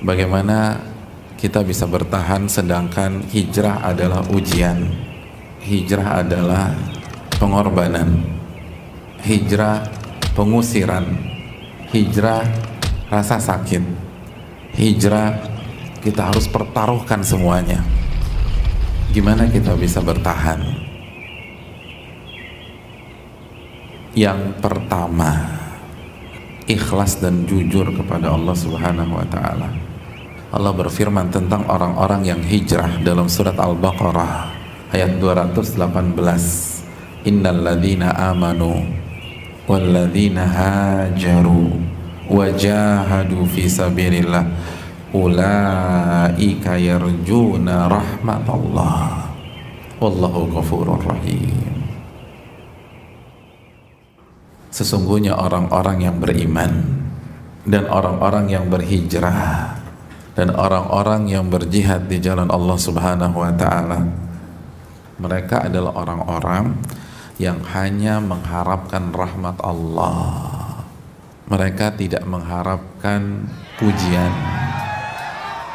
Bagaimana kita bisa bertahan sedangkan hijrah adalah ujian, hijrah adalah pengorbanan, hijrah pengusiran, hijrah rasa sakit, hijrah kita harus pertaruhkan semuanya. Gimana kita bisa bertahan? Yang pertama, ikhlas dan jujur kepada Allah Subhanahu wa ta'ala. Allah berfirman tentang orang-orang yang hijrah dalam surat Al-Baqarah ayat 218. Innal ladzina amanu wal ladzina hajaru wajahadu fi sabilillah ulaika yarjuna rahmatallah wallahu ghafurur rahim. Sesungguhnya orang-orang yang beriman dan orang-orang yang berhijrah dan orang-orang yang berjihad di jalan Allah Subhanahu wa ta'ala, mereka adalah orang-orang yang hanya mengharapkan rahmat Allah. Mereka tidak mengharapkan pujian.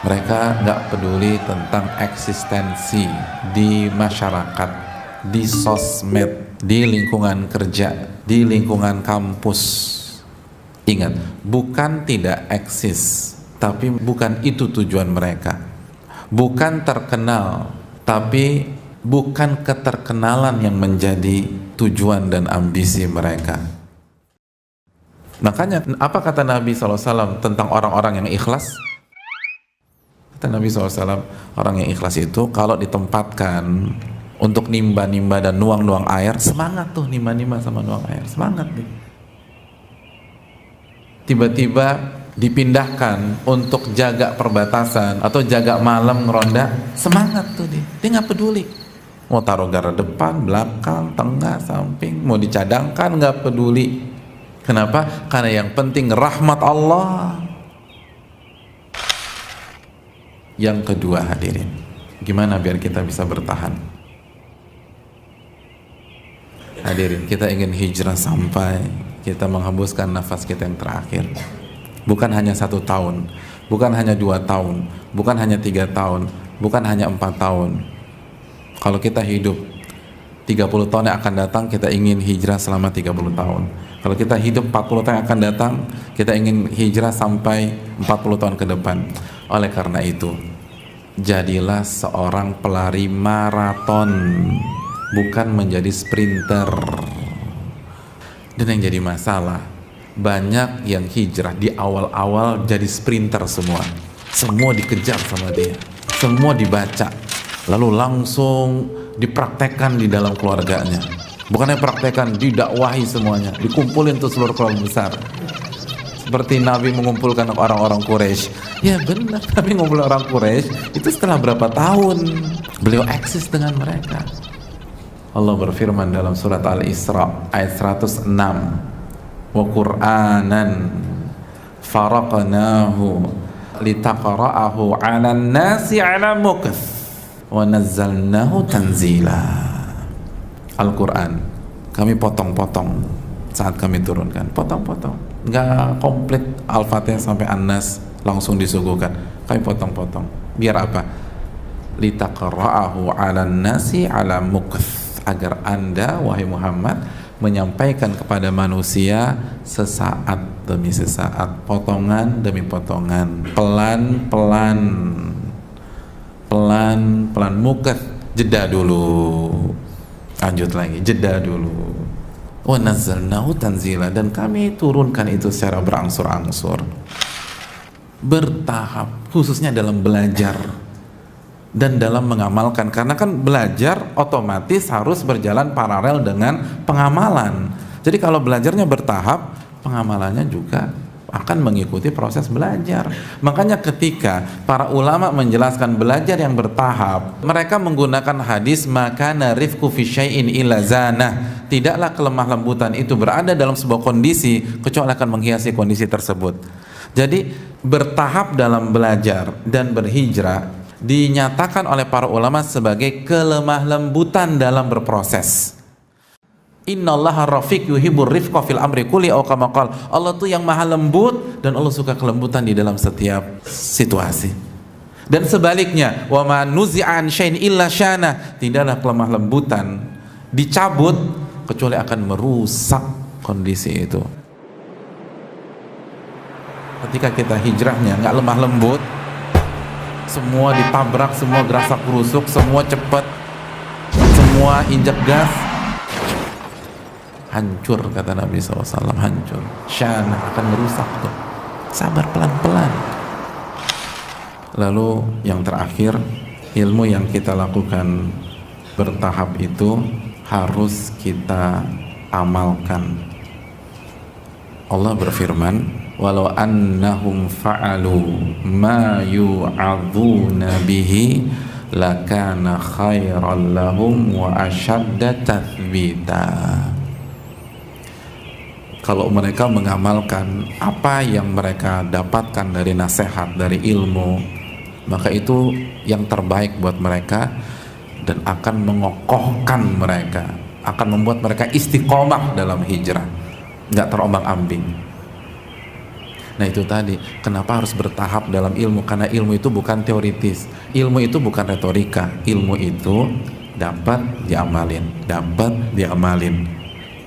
Mereka nggak peduli tentang eksistensi di masyarakat, di sosmed, di lingkungan kerja, di lingkungan kampus. Ingat, bukan tidak eksis, tapi bukan itu tujuan mereka. Bukan terkenal, tapi bukan keterkenalan yang menjadi tujuan dan ambisi mereka. Makanya apa kata Nabi SAW tentang orang-orang yang ikhlas? Kata Nabi SAW, orang yang ikhlas itu kalau ditempatkan untuk nimba-nimba dan nuang-nuang air, semangat tuh nimba-nimba sama nuang air, semangat nih. Tiba-tiba dipindahkan untuk jaga perbatasan atau jaga malam ngeronda, semangat tuh dia nggak peduli mau taruh garda depan, belakang, tengah, samping, mau dicadangkan, nggak peduli. Kenapa? Karena yang penting rahmat Allah. Yang kedua, hadirin, gimana biar kita bisa bertahan? Hadirin, kita ingin hijrah sampai kita menghembuskan nafas kita yang terakhir. Bukan hanya 1 tahun, bukan hanya 2 tahun, bukan hanya 3 tahun, bukan hanya 4 tahun. Kalau kita hidup 30 tahun yang akan datang, kita ingin hijrah selama 30 tahun. Kalau kita hidup 40 tahun yang akan datang, kita ingin hijrah sampai 40 tahun ke depan. Oleh karena itu, jadilah seorang pelari maraton, bukan menjadi sprinter. Dan yang jadi masalah, banyak yang hijrah di awal-awal jadi sprinter semua. Semua dikejar sama dia, semua dibaca, lalu langsung dipraktekkan di dalam keluarganya. Bukannya praktekkan, didakwahi semuanya, dikumpulin tuh seluruh keluarga besar. Seperti Nabi mengumpulkan orang-orang Quraisy. Ya benar, Nabi mengumpulkan orang Quraisy itu setelah berapa tahun beliau eksis dengan mereka. Allah berfirman dalam surat Al-Isra ayat 106, wa Qur'anan faraqnahu litaqra'ahu 'alan nasi 'ala mukth wa nazzalnahu tanzila. Al-Quran kami potong-potong saat kami turunkan, potong-potong, nggak komplit Al-Fatihah sampai An-Nas langsung disuguhkan, kami potong-potong. Biar apa? Litaqra'ahu 'alan nasi 'ala mukth, agar Anda wahai Muhammad menyampaikan kepada manusia sesaat demi sesaat, potongan demi potongan, pelan-pelan, pelan-pelan. Mukth, jeda dulu, lanjut lagi, jeda dulu. Wa nazzalnahu tanzila, dan kami turunkan itu secara berangsur-angsur, bertahap, khususnya dalam belajar dan dalam mengamalkan. Karena kan belajar otomatis harus berjalan paralel dengan pengamalan. Jadi kalau belajarnya bertahap, pengamalannya juga akan mengikuti proses belajar. Makanya ketika para ulama menjelaskan belajar yang bertahap, mereka menggunakan hadis makana rifqu fi syai'in illa zanah. Tidaklah kelemah lembutan itu berada dalam sebuah kondisi kecuali akan menghiasi kondisi tersebut. Jadi bertahap dalam belajar dan berhijrah dinyatakan oleh para ulama sebagai kelemah lembutan dalam berproses. Innallaha rafiq yuhibbur rifqa fil amri kulli aw kama qala. Allah tuh yang maha lembut dan Allah suka kelembutan di dalam setiap situasi. Dan sebaliknya, wa ma nuzi'an syai'in illa syana, tidaklah kelemah lembutan dicabut kecuali akan merusak kondisi itu. Ketika kita hijrahnya nggak lemah lembut, semua ditabrak, semua gerasak gerusuk, semua cepat, semua injak gas, hancur kata Nabi SAW, hancur. Syana akan merusak tuh. Sabar pelan-pelan. Lalu yang terakhir, ilmu yang kita lakukan bertahap itu harus kita amalkan. Allah berfirman, walau annahum fa'alu ma yu'adzuna bihi lakana khairan lahum wa ashadda tathbita. Kalau mereka mengamalkan apa yang mereka dapatkan dari nasihat, dari ilmu, maka itu yang terbaik buat mereka dan akan mengokohkan mereka, akan membuat mereka istiqomah dalam hijrah, nggak terombang-ambing. Nah itu tadi, kenapa harus bertahap dalam ilmu? Karena ilmu itu bukan teoritis, ilmu itu bukan retorika, ilmu itu dapat diamalin,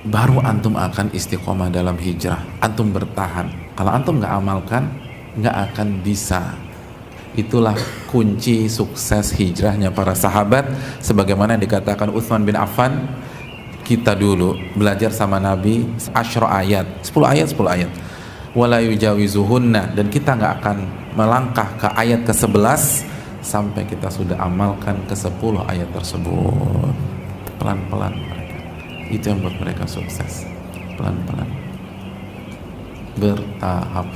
baru antum akan istiqomah dalam hijrah. Antum bertahan. Kalau antum nggak amalkan, nggak akan bisa. Itulah kunci sukses hijrahnya para sahabat, sebagaimana dikatakan Utsman bin Affan. Kita dulu belajar sama Nabi 10 ayat, 10 ayat. Wala yujawizuhunna, dan kita nggak akan melangkah ke ayat ke-11 sampai kita sudah amalkan ke-10 ayat tersebut. Pelan-pelan mereka. Itu yang buat mereka sukses. Pelan-pelan. Bertahap.